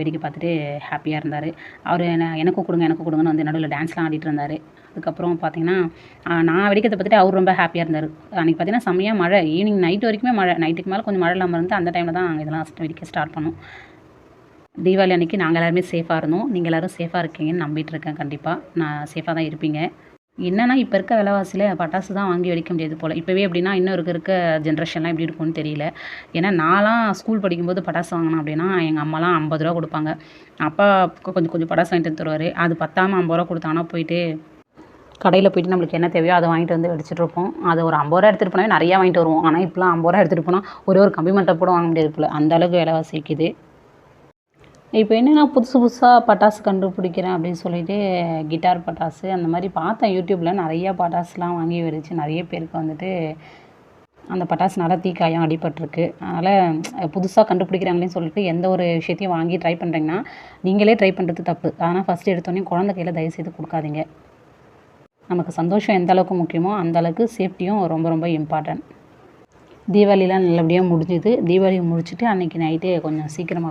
வேடிக்கை பார்த்துட்டு ஹாப்பியாக இருந்தார். அவர் எனக்கும் கொடுங்க எனக்கும் கொடுங்கன்னு வந்து நடுவில் டான்ஸ்லாம் ஆடிட்டு இருந்தார். அதுக்கப்புறம் பார்த்தீங்கன்னா நான் வெடிக்கிறத பார்த்துட்டு அவர் ரொம்ப ஹாப்பியாக இருந்தார். அன்றைக்கி பார்த்தீங்கன்னா செம்மையாக மழை, ஈவினிங் நைட் வரைக்குமே மழை. நைட்டுக்கு மேலே கொஞ்சம் மழை இல்லாமல் இருந்து அந்த டைமில் தான் இதெல்லாம் வெடிக்க ஸ்டார்ட் பண்ணோம். தீபாவளி அன்றைக்கி நாங்கள் எல்லாருமே சேஃபாக இருந்தோம். நீங்கள் எல்லோரும் சேஃபாக இருக்கீங்கன்னு நம்பிட்டு இருக்கேன். கண்டிப்பாக நான் சேஃபாக தான் இருப்பீங்க. என்னன்னா இப்போ இருக்க விலைவாசியில் பட்டாசு தான் வாங்கி வெடிக்க முடியாது போல். இப்போவே எப்படின்னா இன்னும் இருக்க ஜென்ரேஷன்லாம் எப்படி இருக்கும்னு தெரியல. ஏன்னா நான்லாம் ஸ்கூல் படிக்கும்போது பட்டாசு வாங்கினேன் அப்படின்னா எங்கள் அம்மாலாம் ரூ. 50 கொடுப்பாங்க. அப்பா கொஞ்சம் கொஞ்சம் பட்டாசு வாங்கிட்டு வந்து தருவார். அது பத்தாமல் ரூ. 50 கொடுத்தாங்கன்னா போயிட்டு கடையில் போயிட்டு நம்மளுக்கு என்ன தேவையோ அதை வாங்கிட்டு வந்து வெடிச்சிட்டு இருப்போம். அது ஒரு ரூ. 50 எடுத்துகிட்டு போனாவே நிறையா வாங்கிட்டு வருவோம். ஆனால் இப்போலாம் ரூ. 50 எடுத்துகிட்டு போனால் ஒரே ஒரு கம்பி மட்டை கூட வாங்க முடியாது போல். அந்த அளவுக்கு விலைவாசி விற்கிது. இப்போ என்னென்னா புதுசு புதுசாக பட்டாசு கண்டுபிடிக்கிறேன் அப்படின்னு சொல்லிட்டு கிட்டார் பட்டாசு அந்த மாதிரி பார்த்தேன். யூடியூப்பில் நிறையா பட்டாசுலாம் வாங்கி வெடிச்சு நிறைய பேருக்கு வந்துட்டு அந்த பட்டாசுனால தீக்காயம் அடிபட்டிருக்கு. அதனால் புதுசாக கண்டுபிடிக்கிறாங்களேன்னு சொல்லிட்டு எந்த ஒரு விஷயத்தையும் வாங்கி ட்ரை பண்ணுறீங்கன்னா நீங்களே ட்ரை பண்ணுறது தப்பு. ஆனால் ஃபஸ்ட்டு எடுத்தோடனே குழந்தை கையில் தயவுசெய்து கொடுக்காதீங்க. நமக்கு சந்தோஷம் எந்த அளவுக்கு முக்கியமோ அந்த அளவுக்கு சேஃப்டியும் ரொம்ப ரொம்ப இம்பார்ட்டன்ட். தீபாவளிலாம் நல்லபடியாக முடிஞ்சுது. தீபாவளி முடிச்சுட்டு அன்றைக்கி நைட்டு கொஞ்சம் சீக்கிரமாகவே